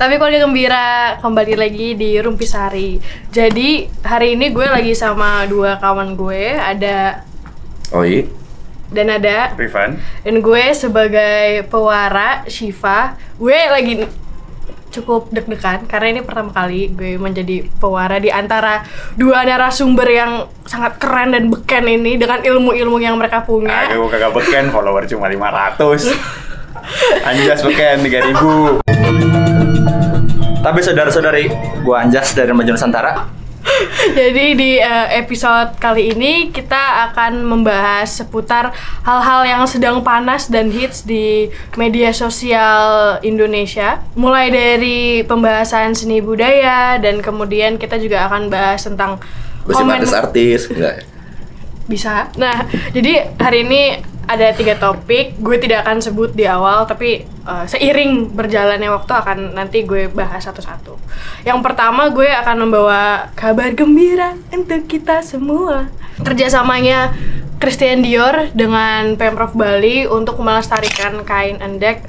Tapi keluarga gembira kembali lagi di Rumpisari. Jadi hari ini gue lagi sama dua kawan gue, ada Oi dan ada Rifan. Dan gue sebagai pewara Syifa. Gue lagi cukup deg-degan karena ini pertama kali gue menjadi pewara di antara dua narasumber yang sangat keren dan beken ini dengan ilmu-ilmu yang mereka punya. Gue kagak beken, follower cuma 500. Anjas beken 3000. Tapi saudara-saudari, gua Anjas dari Maju Nusantara. Jadi di episode kali ini kita akan membahas seputar hal-hal yang sedang panas dan hits di media sosial Indonesia. Mulai dari pembahasan seni budaya dan kemudian kita juga akan bahas tentang Artis-artis, enggak ya? Bisa. Nah, jadi hari ini ada 3 topik. Gue tidak akan sebut di awal, tapi seiring berjalannya waktu akan nanti gue bahas satu-satu. Yang pertama, gue akan membawa kabar gembira untuk kita semua. Kerjasamanya Christian Dior dengan Pemprov Bali untuk melestarikan kain endek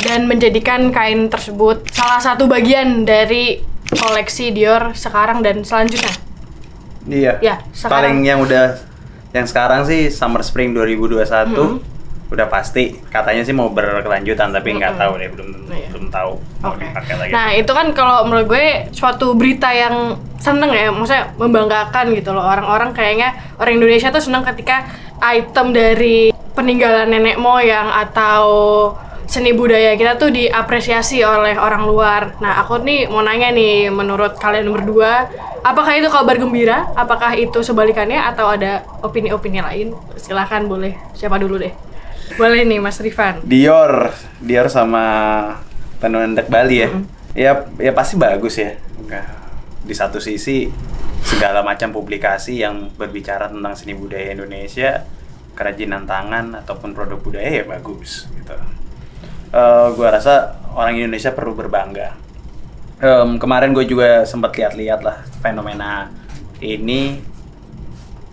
dan menjadikan kain tersebut salah satu bagian dari koleksi Dior sekarang dan selanjutnya. Iya. Ya, sekarang. Yang sekarang sih Summer Spring 2021 udah pasti katanya sih mau berkelanjutan tapi nggak tahu deh, belum tahu mau dipakai lagi. Nah itu kan kalau menurut gue suatu berita yang seneng ya, maksudnya membanggakan gitu loh. Orang-orang kayaknya orang Indonesia tuh seneng ketika item dari peninggalan nenek moyang atau seni budaya kita tuh diapresiasi oleh orang luar. Nah aku nih mau nanya nih, menurut kalian berdua, apakah itu kabar gembira? Apakah itu sebalikannya atau ada opini-opini lain? Silahkan, boleh. Siapa dulu deh? Boleh nih Mas Rifan. Dior sama Tenun Endek Bali ya. Ya pasti bagus ya. Di satu sisi segala macam publikasi yang berbicara tentang seni budaya Indonesia, kerajinan tangan ataupun produk budaya ya bagus gitu. Gua rasa orang Indonesia perlu berbangga. Kemarin gue juga sempat lihat-lihat lah fenomena ini.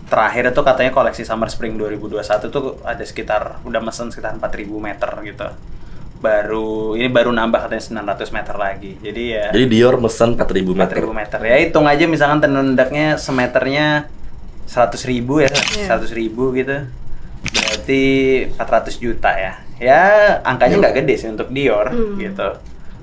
Terakhir itu katanya koleksi Summer Spring 2021 tuh ada udah mesen sekitar 4.000 meter gitu. Baru nambah katanya 900 meter lagi. Jadi Dior mesen 4.000 meter. 4.000 meter. Ya hitung aja misalkan tenun endeknya semeternya 100.000 ya, 100.000 gitu. Berarti 400 juta ya. Ya angkanya nggak gede sih untuk Dior gitu.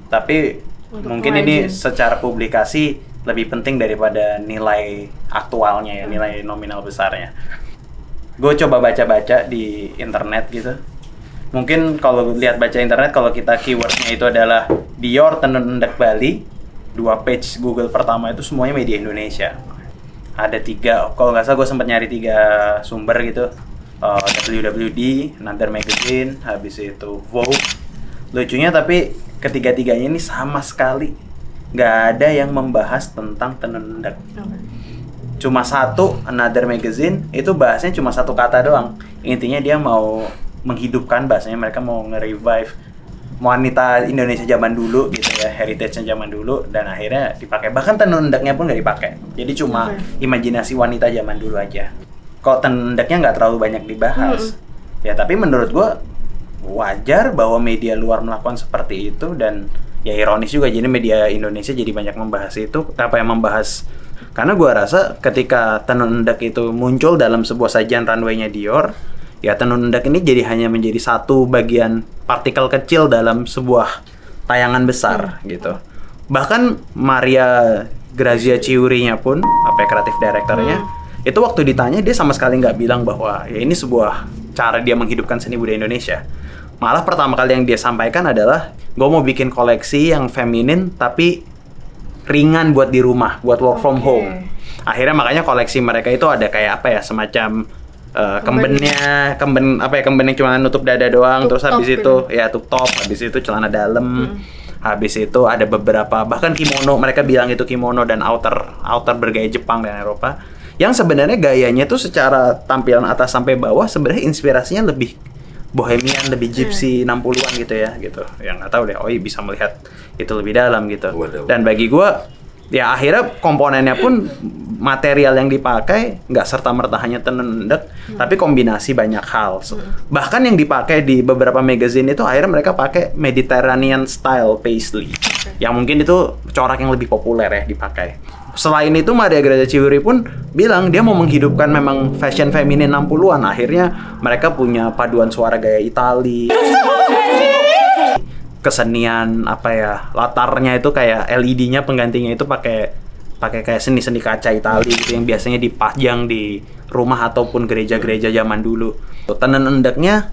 Tapi untuk mungkin ini secara publikasi lebih penting daripada nilai aktualnya ya, nilai nominal besarnya. Gue coba baca-baca di internet gitu. Mungkin kalau lihat baca internet, kalau kita keywordnya itu adalah Dior Tenun Endek Bali, 2 page Google pertama itu semuanya media Indonesia. Ada 3, kalau nggak salah gue sempat nyari 3 sumber gitu. WWD, Another Magazine, habis itu Vogue. Lucunya tapi ketiga-tiganya ini sama sekali nggak ada yang membahas tentang tenun endek. Cuma satu, Another Magazine, itu bahasnya cuma satu kata doang. Intinya dia mau menghidupkan, bahasanya mereka mau nge-revive wanita Indonesia zaman dulu gitu ya, heritage-nya zaman dulu, dan akhirnya dipakai. Bahkan tenun endeknya pun nggak dipakai. Jadi cuma imajinasi wanita zaman dulu aja. Kok tenun endeknya nggak terlalu banyak dibahas. Ya tapi menurut gua wajar bahwa media luar melakukan seperti itu, dan ya ironis juga jadi media Indonesia jadi banyak membahas itu. Apa yang membahas? Karena gua rasa ketika tenun endek itu muncul dalam sebuah sajian runway-nya Dior, ya tenun endek ini jadi hanya menjadi satu bagian partikel kecil dalam sebuah tayangan besar gitu. Bahkan Maria Grazia Chiuri-nya pun, kreatif directornya, itu waktu ditanya dia sama sekali nggak bilang bahwa ya ini sebuah cara dia menghidupkan seni budaya Indonesia. Malah pertama kali yang dia sampaikan adalah, gue mau bikin koleksi yang feminin tapi ringan buat di rumah, buat work from home. Akhirnya makanya koleksi mereka itu ada kayak semacam kemben yang cuma nutup dada doang, terus habis itu ya top, habis itu celana dalam, habis itu ada beberapa bahkan kimono, mereka bilang itu kimono dan outer bergaya Jepang dan Eropa. Yang sebenarnya gayanya tuh secara tampilan atas sampai bawah sebenarnya inspirasinya lebih bohemian, lebih gypsy 60-an gitu ya gitu. Yang nggak tahu deh, bisa melihat itu lebih dalam gitu. Dan bagi gue ya akhirnya komponennya pun material yang dipakai nggak serta-merta hanya tenun endek, tapi kombinasi banyak hal. Bahkan yang dipakai di beberapa magazine itu akhirnya mereka pakai Mediterranean style paisley, yang mungkin itu corak yang lebih populer ya dipakai. Selain itu Maria Grazia Chiuri pun bilang dia mau menghidupkan memang fashion feminin 60-an. Akhirnya mereka punya paduan suara gaya Itali. Kesenian apa ya, latarnya itu kayak LED-nya penggantinya itu pakai kayak seni-seni kaca Itali gitu yang biasanya dipajang di rumah ataupun gereja-gereja zaman dulu. Tenun endeknya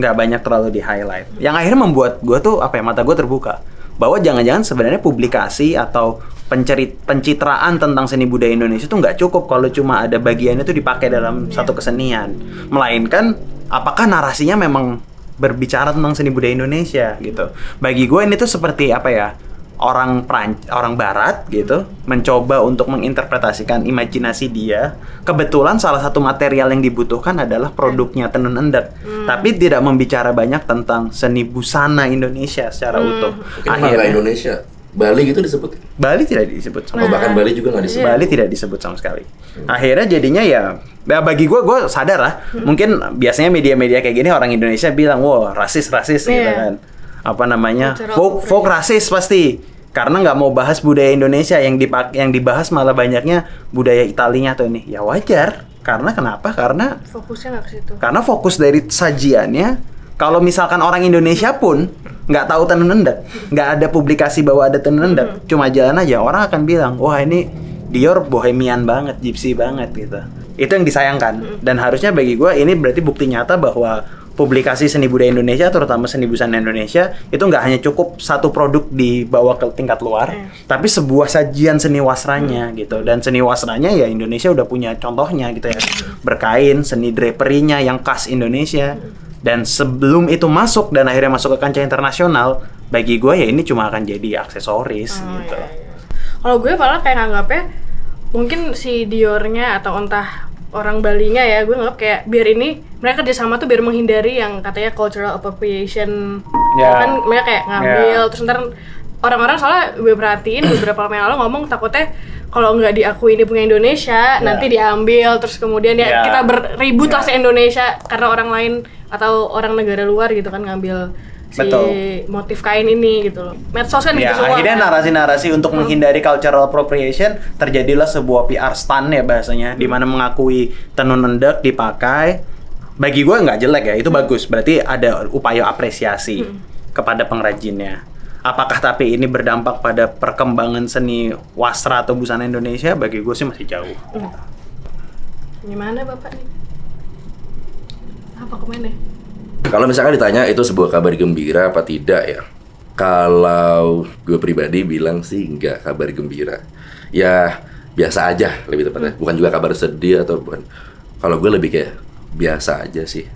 nggak banyak terlalu di highlight. Yang akhirnya membuat gue tuh mata gue terbuka bahwa jangan-jangan sebenarnya publikasi atau pencitraan tentang seni budaya Indonesia itu nggak cukup kalau cuma ada bagiannya itu dipakai dalam satu kesenian, melainkan apakah narasinya memang berbicara tentang seni budaya Indonesia gitu. Bagi gue ini tuh seperti orang Barat gitu mencoba untuk menginterpretasikan imajinasi dia. Kebetulan salah satu material yang dibutuhkan adalah produknya tenun endek, tapi tidak membicara banyak tentang seni busana Indonesia secara utuh. Akhirnya Indonesia, Bali gitu disebut? Bali tidak disebut sama bahkan Bali juga nggak disebut? Bali tidak disebut sama sekali. Akhirnya jadinya ya bagi gue sadar lah. Mungkin biasanya media-media kayak gini orang Indonesia bilang, wah rasis gitu kan. Folk rasis pasti. Karena nggak mau bahas budaya Indonesia, yang dibahas malah banyaknya budaya Italinya atau ini. Ya wajar. Karena kenapa? Karena fokusnya nggak ke situ. Karena fokus dari sajiannya, kalau misalkan orang Indonesia pun nggak tahu tenun endek, nggak ada publikasi bahwa ada tenun endek, cuma jalan aja, orang akan bilang, wah ini Dior bohemian banget, gypsy banget gitu. Itu yang disayangkan. Dan harusnya bagi gue ini berarti bukti nyata bahwa publikasi seni budaya Indonesia, terutama seni busana Indonesia, itu nggak hanya cukup satu produk dibawa ke tingkat luar, tapi sebuah sajian seni wasranya gitu. Dan seni wasranya ya Indonesia udah punya contohnya gitu ya, berkain, seni draperinya yang khas Indonesia. Dan sebelum itu masuk dan akhirnya masuk ke kancah internasional, bagi gue ya ini cuma akan jadi aksesoris gitu. Kalau gue malah kayak nganggapnya mungkin si Diornya atau entah orang Balinya ya, gue nganggap kayak biar ini mereka kerjasama tuh biar menghindari yang katanya cultural appropriation. Kan mereka kayak ngambil terus ntar orang-orang, soalnya gue perhatiin beberapa lama yang lalu ngomong takutnya kalau nggak diakui ini punya Indonesia, nanti diambil terus kemudian kita berribut lah se-Indonesia karena orang lain atau orang negara luar gitu kan ngambil si motif kain ini gitu loh. Medsos kan gitu semua. Akhirnya narasi-narasi untuk menghindari cultural appropriation, terjadilah sebuah PR stunt ya bahasanya, di mana mengakui tenun endek dipakai. Bagi gue nggak jelek ya, itu bagus. Berarti ada upaya apresiasi kepada pengrajinnya. Apakah tapi ini berdampak pada perkembangan seni wasra atau busana Indonesia? Bagi gue sih masih jauh. Gimana Bapak nih? Apa kemana? Kalau misalkan ditanya itu sebuah kabar gembira apa tidak ya? Kalau gue pribadi bilang sih enggak kabar gembira. Ya biasa aja lebih tepatnya. Bukan juga kabar sedih atau bukan. Kalau gue lebih kayak biasa aja sih.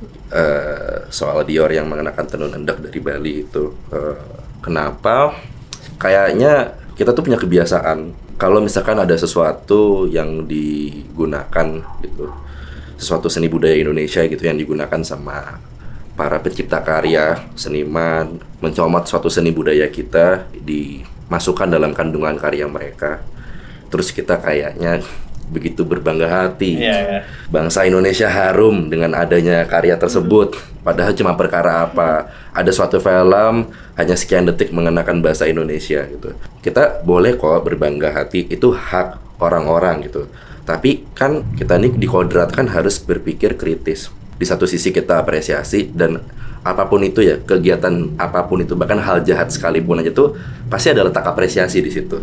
Soal Dior yang mengenakan tenun endek dari Bali itu. Kenapa? Kayaknya kita tuh punya kebiasaan kalau misalkan ada sesuatu yang digunakan gitu, sesuatu seni budaya Indonesia gitu yang digunakan sama para pencipta karya, seniman, mencomot suatu seni budaya kita, dimasukkan dalam kandungan karya mereka. Terus kita kayaknya begitu berbangga hati. Bangsa Indonesia harum dengan adanya karya tersebut. Padahal cuma perkara apa? Ada suatu film hanya sekian detik mengenakan bahasa Indonesia gitu. Kita boleh kok berbangga hati, itu hak orang-orang gitu. Tapi kan kita nih dikodratkan harus berpikir kritis. Di satu sisi kita apresiasi, dan apapun itu ya, kegiatan apapun itu, bahkan hal jahat sekalipun aja tuh pasti ada letak apresiasi di situ.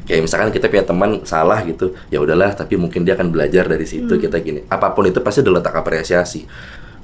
Kayak misalkan kita punya teman salah gitu, ya udahlah, tapi mungkin dia akan belajar dari situ. Kita gini, apapun itu pasti ada letak apresiasi.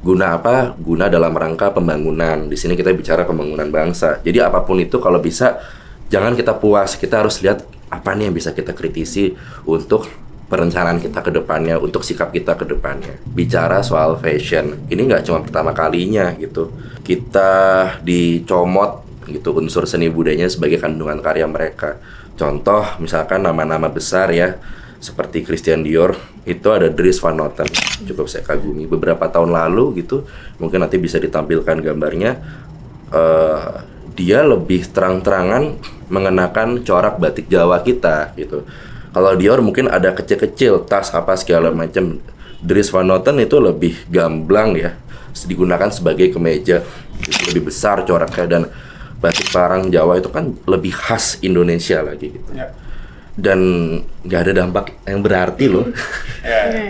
Guna apa? Guna dalam rangka pembangunan. Di sini kita bicara pembangunan bangsa. Jadi apapun itu kalau bisa jangan kita puas, kita harus lihat apa nih yang bisa kita kritisi untuk perencanaan kita ke depannya, untuk sikap kita ke depannya. Bicara soal fashion, ini nggak cuma pertama kalinya gitu. Kita dicomot gitu unsur seni budayanya sebagai kandungan karya mereka. Contoh misalkan nama-nama besar ya, seperti Christian Dior, itu ada Dries Van Noten, cukup saya kagumi. Beberapa tahun lalu gitu, mungkin nanti bisa ditampilkan gambarnya, dia lebih terang-terangan mengenakan corak batik Jawa kita gitu. Kalau Dior mungkin ada kecil-kecil, tas apa segala macam. Dries Van Noten itu lebih gamblang ya, digunakan sebagai kemeja, itu lebih besar coraknya, dan batik parang Jawa itu kan lebih khas Indonesia lagi gitu. Ya. Dan nggak ada dampak yang berarti loh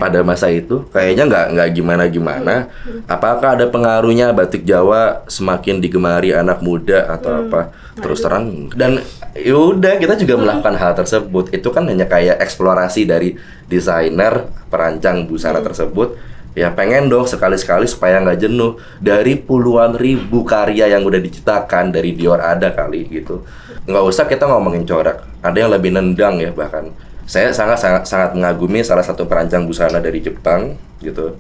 pada masa itu, kayaknya nggak gimana-gimana. Apakah ada pengaruhnya batik Jawa semakin digemari anak muda atau apa? Terus terang, dan yaudah kita juga melakukan hal tersebut. Itu kan hanya kayak eksplorasi dari desainer perancang busana tersebut. Ya pengen dong sekali-sekali supaya nggak jenuh dari puluhan ribu karya yang udah diciptakan dari Dior ada kali gitu. Nggak usah kita ngomongin corak, ada yang lebih nendang ya bahkan. Saya sangat mengagumi salah satu perancang busana dari Jepang gitu.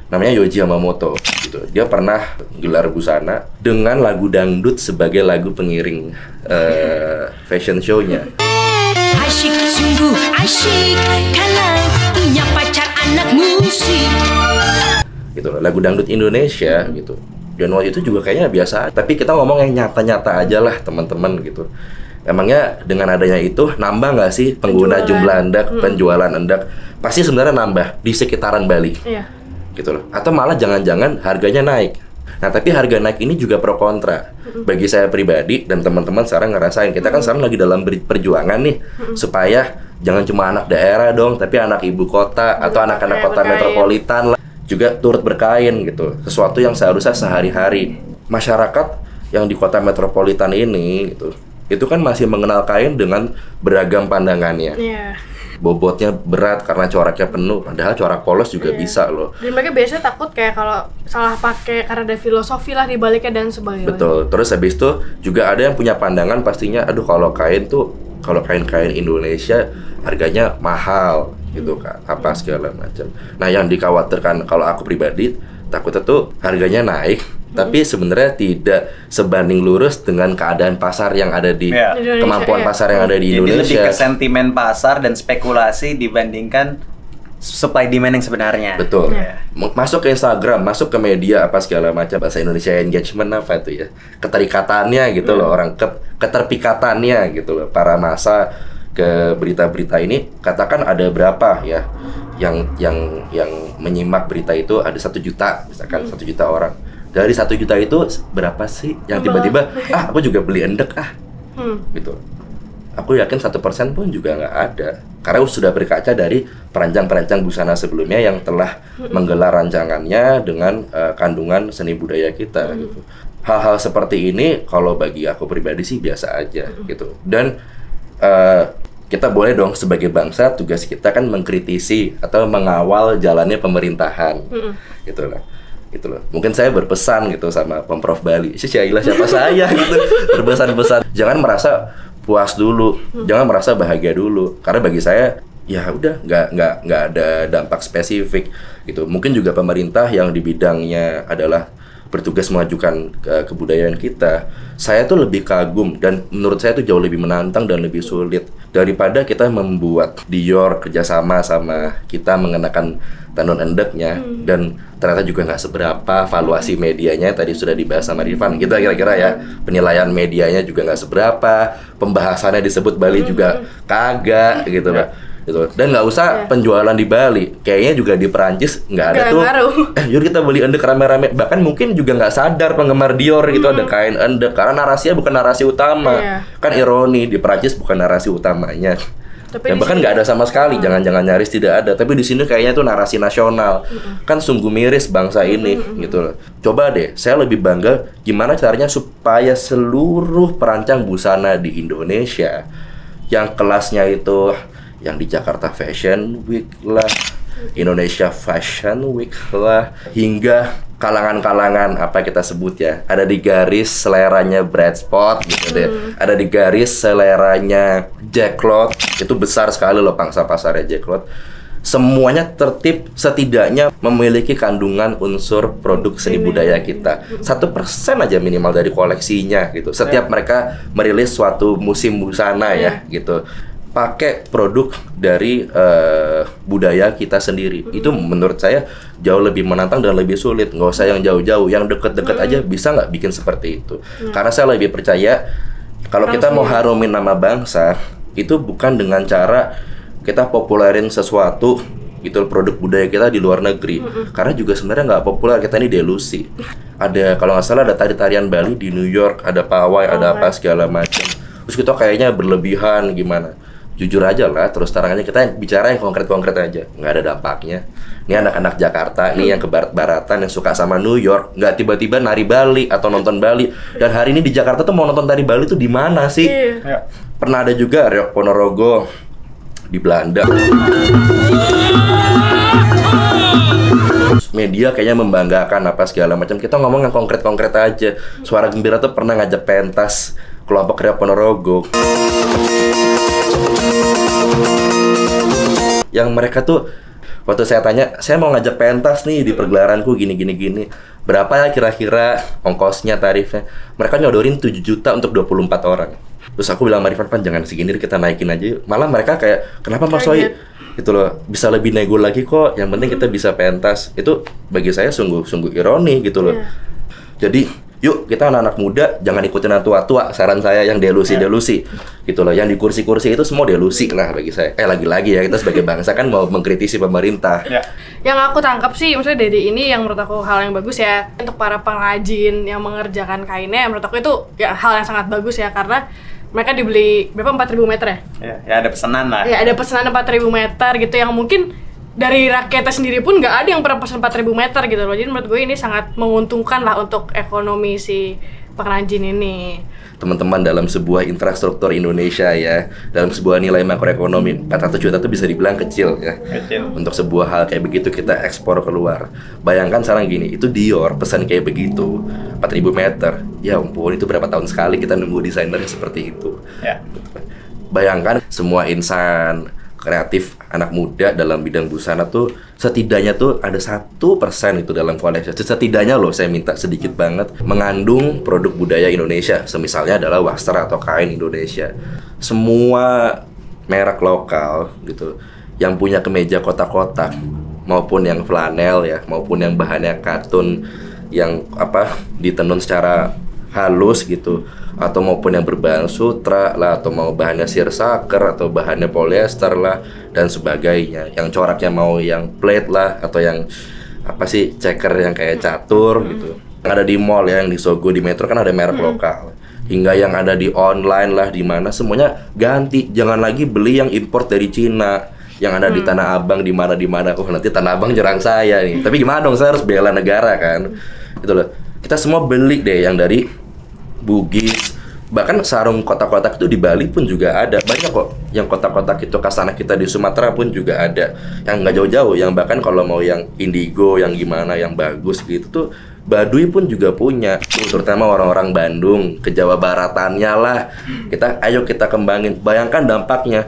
Namanya Yohji Yamamoto gitu. Dia pernah gelar busana dengan lagu dangdut sebagai lagu pengiring fashion show-nya. Asyik, sungguh asyik kalau punya pacar anak musik. Gitu loh, lagu dangdut Indonesia gitu. Dan waktu itu juga kayaknya biasa, tapi kita ngomong yang nyata-nyata aja lah teman-teman gitu. Emangnya dengan adanya itu nambah nggak sih pengguna jumlah endak, penjualan endak? Pasti sebenarnya nambah di sekitaran Bali. Iya. Gitu loh. Atau malah jangan-jangan harganya naik. Nah, tapi harga naik ini juga pro kontra. Bagi saya pribadi dan teman-teman sekarang ngerasain, kita kan sekarang lagi dalam perjuangan nih supaya jangan cuma anak daerah dong, tapi anak ibu kota atau anak-anak kota metropolitan lah juga turut berkain gitu. Sesuatu yang seharusnya sehari-hari. Masyarakat yang di kota metropolitan ini gitu, itu kan masih mengenal kain dengan beragam pandangannya. Iya. Bobotnya berat karena coraknya penuh, padahal corak polos juga bisa loh. Dan mereka biasanya takut kayak kalau salah pakai karena ada filosofi lah di baliknya dan sebagainya. Betul. Terus habis itu juga ada yang punya pandangan pastinya, aduh kalau kain-kain Indonesia harganya mahal gitu kan, apa segala macam. Nah, yang dikhawatirkan kalau aku pribadi takutnya tuh harganya naik, tapi sebenarnya tidak sebanding lurus dengan keadaan pasar yang ada di kemampuan pasar yang ada di Indonesia. Jadi lebih ke sentimen pasar dan spekulasi dibandingkan supply demand yang sebenarnya. Betul. Masuk ke Instagram, masuk ke media apa segala macam, bahasa Indonesia engagement apa itu ya, keterikatannya gitu loh, orang keterpikatannya gitu loh, para massa ke berita-berita ini. Katakan ada berapa ya yang menyimak berita itu, ada 1 juta misalkan, 1 juta orang. Dari 1 juta itu berapa sih yang tiba-tiba aku juga beli endek gitu. Aku yakin 1% pun juga nggak ada, karena sudah berkaca dari perancang-perancang busana sebelumnya yang telah menggelar rancangannya dengan kandungan seni budaya kita gitu. Hal-hal seperti ini kalau bagi aku pribadi sih biasa aja gitu. Dan kita boleh dong sebagai bangsa, tugas kita kan mengkritisi atau mengawal jalannya pemerintahan gitu loh. Mungkin saya berpesan gitu sama Pemprov Bali, siapa saya gitu, berpesan-pesan jangan merasa puas dulu, jangan merasa bahagia dulu, karena bagi saya ya udah nggak ada dampak spesifik gitu. Mungkin juga pemerintah yang di bidangnya adalah bertugas mengajukan kebudayaan kita, saya tuh lebih kagum dan menurut saya tuh jauh lebih menantang dan lebih sulit daripada kita membuat Dior kerjasama sama kita mengenakan tenun endeknya dan ternyata juga nggak seberapa. Valuasi medianya tadi sudah dibahas sama Rifan, kita kira-kira ya, penilaian medianya juga nggak seberapa, pembahasannya disebut Bali juga kagak gitu lah. Gitu. Dan nggak usah penjualan di Bali, kayaknya juga di Perancis nggak ada tuh. Yuk kita beli endek rame-rame. Bahkan mungkin juga nggak sadar penggemar Dior gitu ada kain endek, karena narasinya bukan narasi utama. Kan ironi, di Perancis bukan narasi utamanya. Ya, bahkan nggak ada sama sekali, jangan-jangan nyaris tidak ada. Tapi di sini kayaknya tuh narasi nasional. Kan sungguh miris bangsa ini gitu loh. Coba deh, saya lebih bangga gimana caranya supaya seluruh perancang busana di Indonesia yang kelasnya itu yang di Jakarta Fashion Week lah, Indonesia Fashion Week lah, hingga kalangan-kalangan apa kita sebut ya, ada di garis seleranya Brad Spot gitu deh, ada di garis seleranya Jack Lot, itu besar sekali loh pangsa pasarnya Jack Lot. Semuanya tertib, setidaknya memiliki kandungan unsur produk seni budaya kita. 1% aja minimal dari koleksinya gitu. Setiap mereka merilis suatu musim busana ya gitu, pakai produk dari budaya kita sendiri. Itu menurut saya jauh lebih menantang dan lebih sulit. Nggak usah yang jauh-jauh, yang deket-deket aja bisa nggak bikin seperti itu. Karena saya lebih percaya kalau kita mau harumin nama bangsa, itu bukan dengan cara kita populerin sesuatu gitu, produk budaya kita di luar negeri. Karena juga sebenarnya nggak populer, kita ini delusi. Ada, kalau nggak salah ada tarian Bali di New York, ada pawai, ada apa segala macam. Terus kita kayaknya berlebihan gimana. Jujur aja lah, terus terang aja kita bicara yang konkret-konkret aja, nggak ada dampaknya. Ini anak-anak Jakarta, ini yang ke barat-baratan yang suka sama New York, nggak tiba-tiba nari Bali atau nonton Bali. Dan hari ini di Jakarta tuh mau nonton tari Bali tuh di mana sih? Ya. Pernah ada juga Reok Ponorogo di Belanda. Media kayaknya membanggakan apa segala macam. Kita ngomong yang konkret-konkret aja. Suara Gembira tuh pernah ngajak pentas kelompok Reok Ponorogo. Yang mereka tuh waktu saya tanya, saya mau ngajak pentas nih di pergelaranku gini. Berapa ya kira-kira ongkosnya, tarifnya? Mereka nyodorin 7 juta untuk 24 orang. Terus aku bilang sama Rifan, Pan jangan segini, kita naikin aja. Malah mereka kayak, kenapa Mas Soi? Gitu loh, bisa lebih nego lagi kok. Yang penting kita bisa pentas. Itu bagi saya sungguh ironi gitu loh. Jadi yuk kita anak-anak muda jangan ikutin yang tua-tua. Saran saya yang delusi gitu loh. Yang di kursi-kursi itu semua delusi lah bagi saya. Lagi-lagi ya, kita sebagai bangsa kan mau mengkritisi pemerintah. Yang aku tangkap sih, maksudnya dari ini yang menurut aku hal yang bagus ya, untuk para pengrajin yang mengerjakan kainnya, menurut aku itu ya hal yang sangat bagus ya, karena mereka dibeli berapa, 4.000 meter ya? Ya ada pesanan lah. Ya ada pesanan 4.000 meter gitu, yang mungkin dari rakyatnya sendiri pun nggak ada yang pernah pesan 4.000 meter gitu loh. Jadi menurut gue ini sangat menguntungkan lah untuk ekonomi si pengrajin ini. Teman-teman, dalam sebuah infrastruktur Indonesia ya, dalam sebuah nilai makroekonomi 400 juta itu bisa dibilang kecil ya. Kecil. Untuk sebuah hal kayak begitu kita ekspor keluar. Bayangkan sekarang gini, itu Dior pesan kayak begitu 4.000 meter. Ya ampun, itu berapa tahun sekali kita nunggu desainernya seperti itu. Ya. Bayangkan semua insan kreatif anak muda dalam bidang busana tuh setidaknya tuh ada 1% itu dalam koleksi. Setidaknya loh, saya minta sedikit banget mengandung produk budaya Indonesia. Semisalnya adalah wastra atau kain Indonesia. Semua merek lokal gitu yang punya kemeja kotak-kotak maupun yang flanel ya, maupun yang bahannya katun yang ditenun secara halus gitu, atau maupun yang berbahan sutra lah, atau mau bahannya seersucker atau bahannya polyester lah dan sebagainya. Yang coraknya mau yang plate lah, atau yang checker yang kayak catur gitu. Yang ada di mall ya, yang di Sogo, di Metro kan ada merek lokal. Hingga yang ada di online lah, di mana semuanya ganti. Jangan lagi beli yang import dari Cina, yang ada di Tanah Abang, di mana. Oh, nanti Tanah Abang nyerang saya nih. Tapi gimana dong, saya harus bela negara kan. Gitu loh. Kita semua beli deh yang dari Bugis. Bahkan sarung kotak-kotak itu di Bali pun juga ada. Banyak kok yang kotak-kotak itu, kasana kita di Sumatera pun juga ada. Yang nggak jauh-jauh, yang bahkan kalau mau yang indigo, yang gimana, yang bagus gitu tuh Baduy pun juga punya. Terutama orang-orang Bandung, ke Jawa Baratannya lah. Ayo kita kembangin. Bayangkan dampaknya.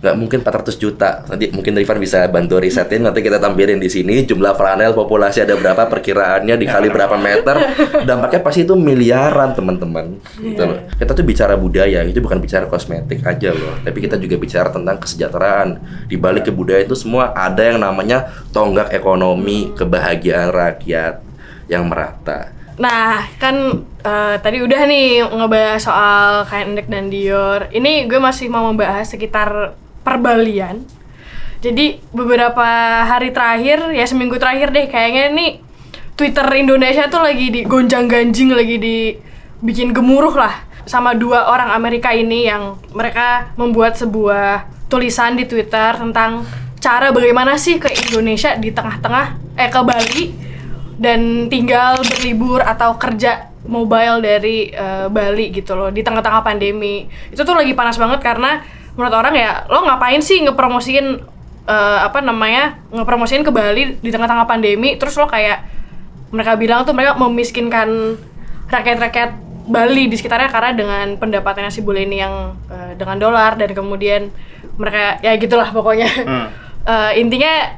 Nggak mungkin 400 juta. Nanti mungkin Rifan bisa bantu risetin, nanti kita tampilin di sini jumlah flanel populasi ada berapa, perkiraannya dikali berapa meter. Dampaknya pasti itu miliaran, teman-teman. Gitu loh. Kita tuh bicara budaya, itu bukan bicara kosmetik aja loh, tapi kita juga bicara tentang kesejahteraan. Di balik ke budaya itu semua ada yang namanya tonggak ekonomi, kebahagiaan rakyat yang merata. Nah, kan tadi udah nih ngebahas soal kain endek dan Dior. Ini gue masih mau membahas sekitar perbalian. Jadi beberapa hari terakhir, ya seminggu terakhir deh, kayaknya nih Twitter Indonesia tuh lagi digonjang-ganjing, lagi dibikin gemuruh lah sama 2 orang Amerika ini yang mereka membuat sebuah tulisan di Twitter tentang cara bagaimana sih ke Indonesia di tengah-tengah ke Bali dan tinggal berlibur atau kerja mobile dari Bali gitu loh di tengah-tengah pandemi. Itu tuh lagi panas banget karena menurut orang ya, lo ngapain sih ngepromosiin ngepromosiin ke Bali di tengah-tengah pandemi, terus lo kayak mereka bilang tuh mereka memiskinkan rakyat-rakyat Bali di sekitarnya karena dengan pendapatannya si bule ini yang dengan dolar, dan kemudian mereka ya gitulah pokoknya. Intinya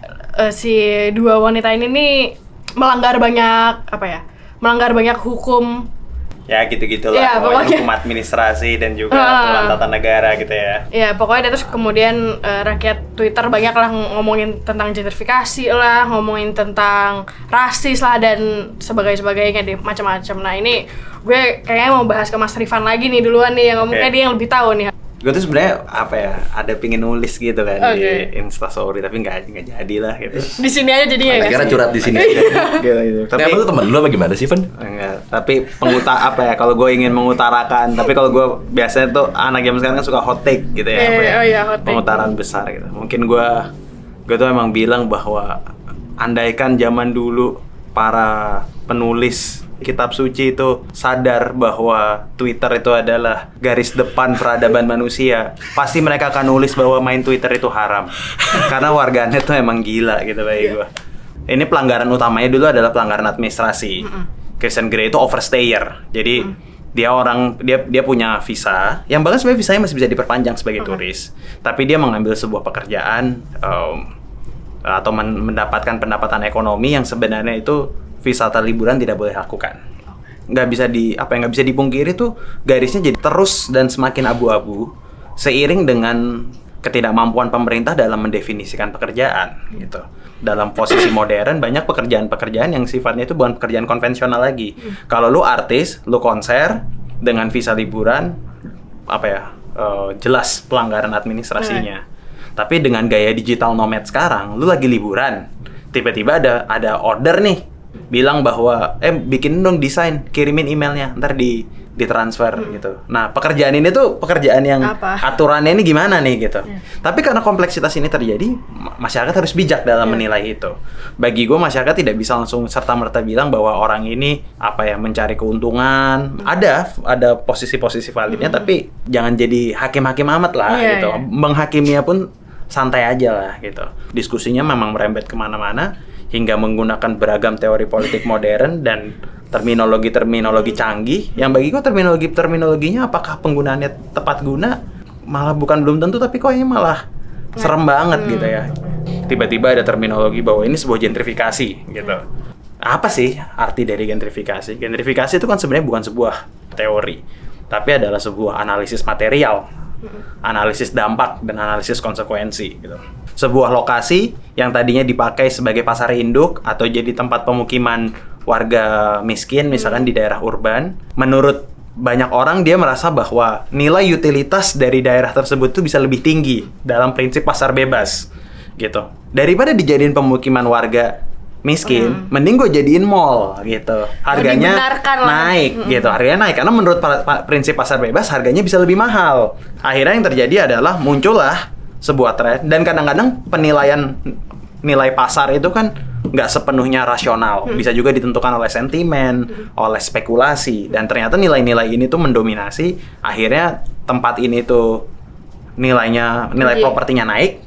si 2 wanita ini nih melanggar banyak hukum. Ya gitu-gitulah, ya, pokoknya hukum administrasi dan juga aturan tata negara gitu ya. Ya pokoknya, terus kemudian rakyat Twitter banyak lah ngomongin tentang gentrifikasi lah, ngomongin tentang rasis lah dan sebagainya deh, macam-macam. Nah ini gue kayaknya mau bahas ke Mas Rifan lagi nih duluan nih, yang ngomongnya dia yang lebih tahu nih. Gue tuh sebenarnya apa ya, ada pingin nulis gitu kan Oke. di Instastory, tapi nggak jadi lah gitu. Di sini aja jadinya ya. Akhirnya curhat di sini. Gitu. Tapi lu temen lu apa gimana sih, Van? Enggak, tapi apa ya, kalau gue ingin mengutarakan, tapi kalau gue biasanya tuh anak zaman sekarang kan suka hot take gitu ya, apa ya, Oh iya, hot take. pengutaran besar gitu. Mungkin gue tuh emang bilang bahwa andaikan zaman dulu para penulis kitab suci itu sadar bahwa Twitter itu adalah garis depan peradaban manusia, pasti mereka akan nulis bahwa main Twitter itu haram. Karena warganet tuh emang gila gitu bagi gue. Ini pelanggaran utamanya dulu adalah pelanggaran administrasi. Christian Grey itu overstayer. Jadi dia punya visa, yang bahkan sebenarnya visanya masih bisa diperpanjang sebagai turis. Tapi dia mengambil sebuah pekerjaan atau mendapatkan pendapatan ekonomi yang sebenarnya itu wisata liburan tidak boleh lakukan. Nggak bisa dipungkiri tuh garisnya jadi terus dan semakin abu-abu seiring dengan ketidakmampuan pemerintah dalam mendefinisikan pekerjaan gitu. Dalam posisi modern banyak pekerjaan-pekerjaan yang sifatnya itu bukan pekerjaan konvensional lagi. Kalau lu artis, lu konser dengan visa liburan, jelas pelanggaran administrasinya. Tapi dengan gaya digital nomad sekarang, lu lagi liburan, tiba-tiba ada order nih, bilang bahwa bikin dong desain, kirimin emailnya, ntar ditransfer gitu. Nah, pekerjaan ini tuh pekerjaan yang aturannya ini gimana nih gitu. Tapi karena kompleksitas ini terjadi, masyarakat harus bijak dalam menilai itu. Bagi gue, masyarakat tidak bisa langsung serta-merta bilang bahwa orang ini mencari keuntungan. Ada posisi-posisi validnya, tapi jangan jadi hakim-hakim amat lah gitu. Menghakiminya pun santai aja lah gitu. Diskusinya memang merembet kemana-mana hingga menggunakan beragam teori politik modern dan terminologi canggih yang bagi gue terminologinya apakah penggunaannya tepat guna malah belum tentu, tapi kayaknya malah serem banget gitu ya. Tiba-tiba ada terminologi bahwa ini sebuah gentrifikasi gitu. Apa sih arti dari gentrifikasi? Gentrifikasi itu kan sebenarnya bukan sebuah teori, tapi adalah sebuah analisis material, analisis dampak dan analisis konsekuensi gitu. Sebuah lokasi yang tadinya dipakai sebagai pasar induk atau jadi tempat pemukiman warga miskin misalkan di daerah urban, menurut banyak orang dia merasa bahwa nilai utilitas dari daerah tersebut itu bisa lebih tinggi dalam prinsip pasar bebas gitu. Daripada dijadiin pemukiman warga miskin, mending gue jadiin mall gitu. Harganya naik gitu. Harganya naik karena menurut prinsip pasar bebas harganya bisa lebih mahal. Akhirnya yang terjadi adalah muncullah sebuah tren, dan kadang-kadang penilaian nilai pasar itu kan nggak sepenuhnya rasional, bisa juga ditentukan oleh sentimen, oleh spekulasi, dan ternyata nilai-nilai ini tuh mendominasi. Akhirnya tempat ini tuh nilai propertinya naik,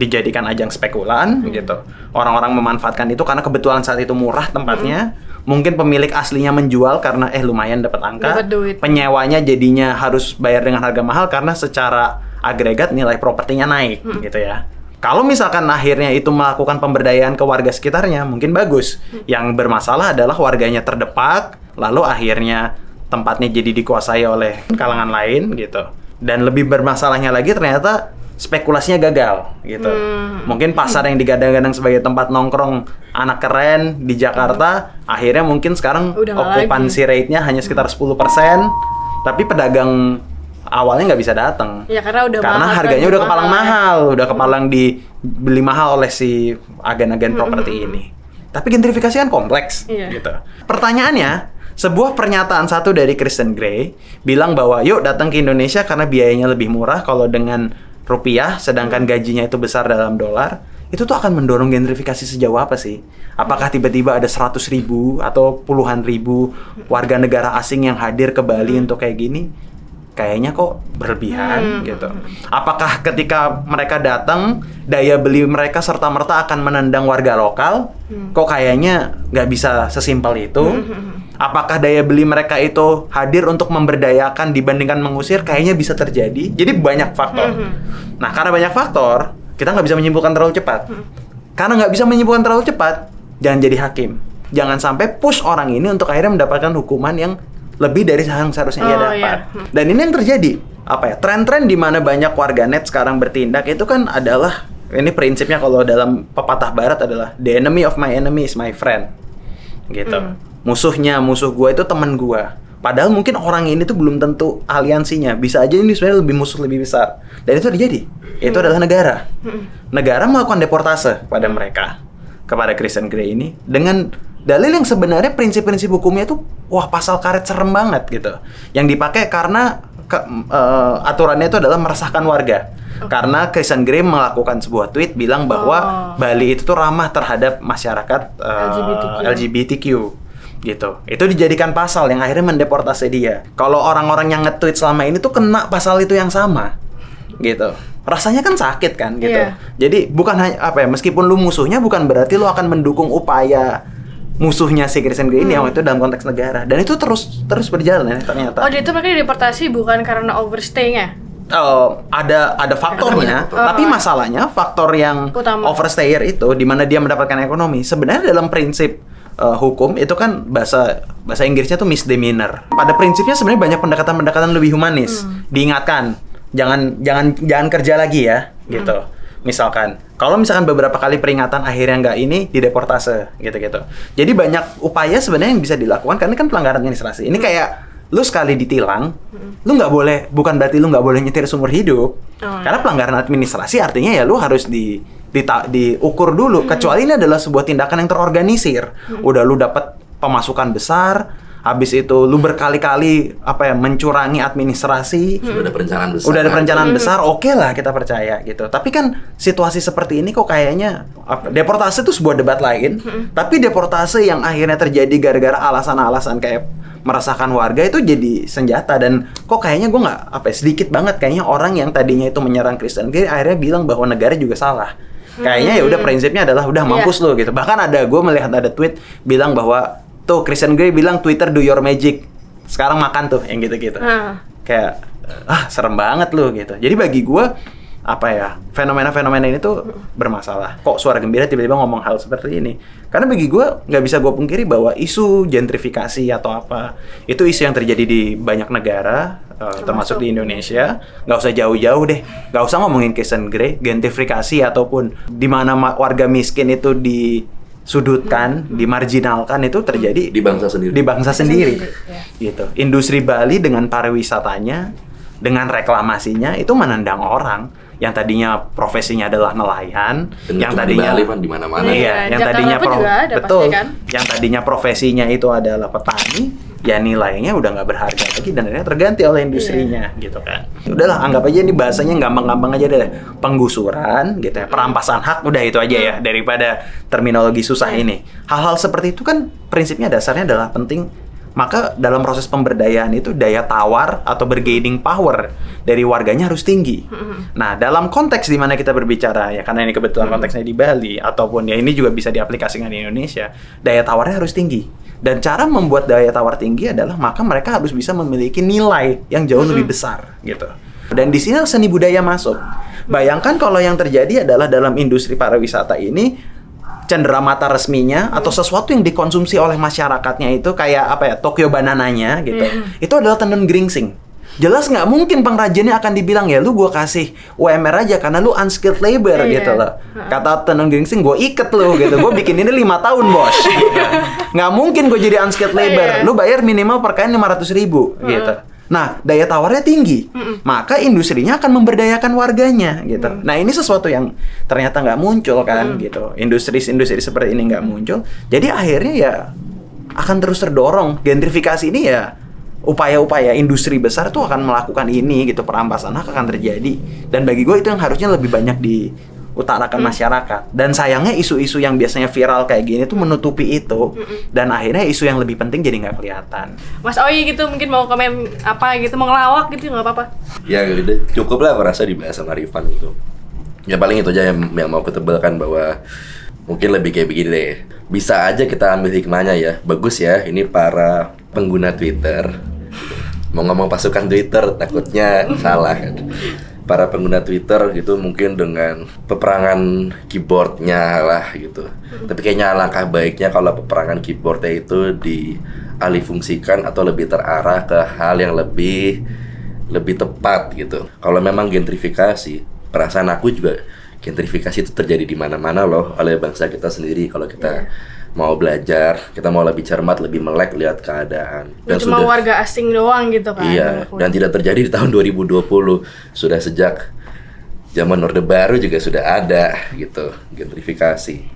dijadikan ajang spekulan gitu. Orang-orang memanfaatkan itu karena kebetulan saat itu murah tempatnya. Mungkin pemilik aslinya menjual karena lumayan dapat angka. Penyewanya jadinya harus bayar dengan harga mahal karena secara agregat nilai propertinya naik gitu ya. Kalau misalkan akhirnya itu melakukan pemberdayaan ke warga sekitarnya, mungkin bagus. Yang bermasalah adalah warganya terdepak, lalu akhirnya tempatnya jadi dikuasai oleh kalangan lain gitu. Dan lebih bermasalahnya lagi ternyata spekulasinya gagal gitu. Mungkin pasar yang digadang-gadang sebagai tempat nongkrong anak keren di Jakarta, akhirnya mungkin sekarang okupansi rate-nya hanya sekitar 10%, tapi pedagang awalnya nggak bisa datang. Ya karena harganya udah kepalang mahal, udah kepalang dibeli mahal oleh si agen-agen properti ini. Tapi gentrifikasi kan kompleks gitu. Pertanyaannya, sebuah pernyataan satu dari Christian Grey bilang bahwa yuk datang ke Indonesia karena biayanya lebih murah kalau dengan rupiah, sedangkan gajinya itu besar dalam dolar. Itu tuh akan mendorong gentrifikasi sejauh apa sih? Apakah tiba-tiba ada 100.000 atau puluhan ribu warga negara asing yang hadir ke Bali untuk kayak gini? Kayaknya kok berlebihan gitu. Apakah ketika mereka datang, daya beli mereka serta-merta akan menendang warga lokal? Kok kayaknya nggak bisa sesimpel itu? Apakah daya beli mereka itu hadir untuk memberdayakan dibandingkan mengusir? Kayaknya bisa terjadi. Jadi banyak faktor. Nah, karena banyak faktor, kita nggak bisa menyimpulkan terlalu cepat. Karena nggak bisa menyimpulkan terlalu cepat, jangan jadi hakim. Jangan sampai push orang ini untuk akhirnya mendapatkan hukuman yang lebih dari yang seharusnya ia dapat. Dan ini yang terjadi. Tren-tren di mana banyak warganet sekarang bertindak itu kan adalah, ini prinsipnya kalau dalam pepatah barat adalah the enemy of my enemy is my friend. Gitu. Musuh gue itu teman gue. Padahal mungkin orang ini tuh belum tentu aliansinya. Bisa aja ini sebenarnya lebih musuh lebih besar. Dan itu terjadi. Itu adalah negara. Negara melakukan deportase pada mereka, kepada Christian Grey ini dengan dalil yang sebenarnya prinsip-prinsip hukumnya itu wah pasal karet serem banget gitu. Yang dipakai karena aturannya itu adalah meresahkan warga. Karena Christian Grey melakukan sebuah tweet bilang bahwa Bali itu tuh ramah terhadap masyarakat LGBTQ. Gitu. Itu dijadikan pasal yang akhirnya mendeportasi dia. Kalau orang-orang yang nge-tweet selama ini tuh kena pasal itu yang sama. Gitu. Rasanya kan sakit kan gitu. Yeah. Jadi bukan hanya meskipun lu musuhnya bukan berarti lu akan mendukung upaya musuhnya si Christian Grey ini yang itu dalam konteks negara. Dan itu terus berjalan ya ternyata. Oh, itu mereka dideportasi bukan karena overstay-nya. Ada faktornya, tapi masalahnya faktor yang utama. Overstayer itu di mana dia mendapatkan ekonomi. Sebenarnya dalam prinsip hukum itu kan bahasa Inggrisnya tuh misdemeanor. Pada prinsipnya sebenarnya banyak pendekatan-pendekatan lebih humanis. Diingatkan, jangan kerja lagi ya, gitu. Misalkan, kalau misalkan beberapa kali peringatan akhirnya nggak ini, dideportase, gitu-gitu. Jadi banyak upaya sebenarnya yang bisa dilakukan karena kan pelanggaran administrasi. Ini kayak lu sekali ditilang, lu nggak boleh, bukan berarti lu nggak boleh nyetir seumur hidup. Karena pelanggaran administrasi artinya ya lu harus diukur dulu. Kecuali ini adalah sebuah tindakan yang terorganisir. Udah lu dapat pemasukan besar, habis itu lu berkali-kali mencurangi administrasi. Sudah ada perencanaan besar. Udah ada perencanaan besar, oke lah kita percaya gitu. Tapi kan situasi seperti ini kok kayaknya deportase itu sebuah debat lain. Tapi deportase yang akhirnya terjadi gara-gara alasan-alasan kayak meresahkan warga itu jadi senjata. Dan kok kayaknya gue nggak sedikit banget kayaknya orang yang tadinya itu menyerang Christian Grey akhirnya bilang bahwa negara juga salah. Kayaknya ya udah prinsipnya adalah udah mampus lo gitu. Bahkan gue melihat ada tweet bilang bahwa tuh Christian Grey bilang Twitter do your magic. Sekarang makan tuh yang gitu-gitu. Kayak serem banget lo gitu. Jadi bagi gue fenomena-fenomena ini tuh bermasalah. Kok Suara Gembira tiba-tiba ngomong hal seperti ini? Karena bagi gue nggak bisa gue pungkiri bahwa isu gentrifikasi atau itu isu yang terjadi di banyak negara, termasuk di Indonesia. Nggak usah jauh-jauh deh, nggak usah ngomongin Christian Grey, gentrifikasi ataupun di mana warga miskin itu disudutkan, dimarginalkan itu terjadi di bangsa sendiri. Gitu. Industri Bali dengan pariwisatanya, dengan reklamasinya itu menendang orang yang tadinya profesinya adalah nelayan, yang tadinya di mana-mana. Iya, yang tadinya yang tadinya profesinya itu adalah petani, ya nilainya udah nggak berharga lagi dan akhirnya terganti oleh industrinya, gitu kan. Udahlah, anggap aja ini bahasanya gampang-gampang aja deh, penggusuran, gitu ya, perampasan hak, udah itu aja ya daripada terminologi susah ini. Hal-hal seperti itu kan prinsipnya dasarnya adalah penting. Maka dalam proses pemberdayaan itu daya tawar atau bargaining power dari warganya harus tinggi. Nah, dalam konteks di mana kita berbicara ya, karena ini kebetulan konteksnya di Bali ataupun ya ini juga bisa diaplikasikan di Indonesia, daya tawarnya harus tinggi. Dan cara membuat daya tawar tinggi adalah maka mereka harus bisa memiliki nilai yang jauh lebih besar gitu. Dan di sini seni budaya masuk. Bayangkan kalau yang terjadi adalah dalam industri pariwisata ini cenderamata resminya atau sesuatu yang dikonsumsi oleh masyarakatnya itu kayak Tokyo Banananya gitu. Itu adalah tenun geringsing. Jelas nggak mungkin pengrajinnya akan dibilang ya lu gue kasih UMR aja karena lu unskilled labor gitu loh. Kata tenun geringsing gue iket lu gitu. Gue bikin ini 5 tahun bos. Nggak mungkin gue jadi unskilled labor. Lu bayar minimal per kain 500.000 gitu. Nah, daya tawarnya tinggi, maka industrinya akan memberdayakan warganya, gitu. Nah, ini sesuatu yang ternyata nggak muncul kan, gitu. Industri seperti ini nggak muncul, jadi akhirnya ya akan terus terdorong. Gentrifikasi ini ya, upaya-upaya industri besar tuh akan melakukan ini, gitu. Perampasan hak akan terjadi, dan bagi gue itu yang harusnya lebih banyak diutarakan masyarakat. Dan sayangnya isu-isu yang biasanya viral kayak gini tuh menutupi itu, dan akhirnya isu yang lebih penting jadi nggak kelihatan. Mas Oi gitu mungkin mau komen apa gitu, mau ngelawak gitu nggak apa-apa. Ya udah cukup lah aku rasa dibahas sama Rifan gitu. Ya paling itu aja yang mau ketebalkan bahwa mungkin lebih kayak begini deh. Bisa aja kita ambil hikmahnya ya. Bagus ya ini para pengguna Twitter. Mau ngomong pasukan Twitter takutnya salah kan. Para pengguna Twitter gitu mungkin dengan peperangan keyboardnya lah gitu. Tapi kayaknya alangkah baiknya kalau peperangan keyboardnya itu dialihfungsikan atau lebih terarah ke hal yang lebih tepat gitu. Kalau memang gentrifikasi, perasaan aku juga gentrifikasi itu terjadi di mana-mana loh oleh bangsa kita sendiri. Kalau kita mau belajar, kita mau lebih cermat, lebih melek lihat keadaan. Dan cuma warga asing doang gitu kan. Iya, dan tidak terjadi di tahun 2020. Sudah sejak zaman Orde Baru juga sudah ada gitu, gentrifikasi.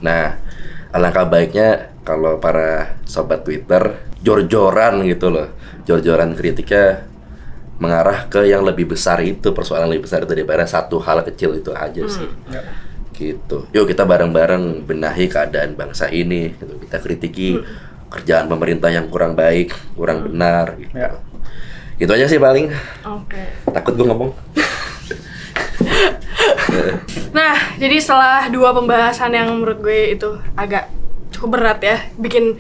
Nah, alangkah baiknya kalau para sobat Twitter jor-joran gitu loh. Jor-joran kritiknya mengarah ke yang lebih besar itu, persoalan lebih besar itu daripada satu hal kecil itu aja sih. Gitu. Yuk kita bareng-bareng benahi keadaan bangsa ini gitu. Kita kritiki kerjaan pemerintah yang kurang baik, kurang benar gitu. Gitu aja sih paling. Oke. Takut gue ngomong. Nah, jadi setelah 2 pembahasan yang menurut gue itu agak cukup berat ya, bikin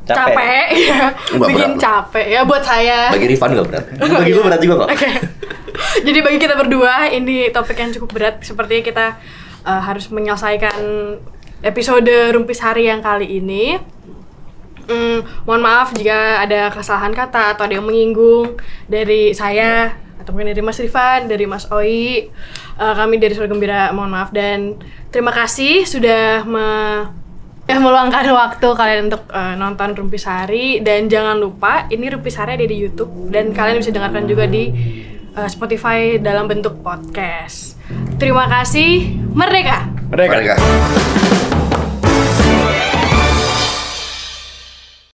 capek ya, bikin berat. capek ya buat saya. Bagi Rifan gak berat. Bagi gue berat juga kok. Oke. Jadi bagi kita berdua ini topik yang cukup berat. Sepertinya kita harus menyelesaikan episode Rumpis Hari yang kali ini. Mohon maaf jika ada kesalahan kata atau ada yang menyinggung dari saya atau mungkin dari Mas Rifan, dari Mas Oi. Kami dari Suara Gembira mohon maaf dan terima kasih sudah meluangkan waktu kalian untuk nonton Rumpis Hari. Dan jangan lupa ini Rumpis Hari ada di YouTube dan kalian bisa dengarkan juga di Spotify dalam bentuk podcast. Terima kasih. Merdeka! Merdeka.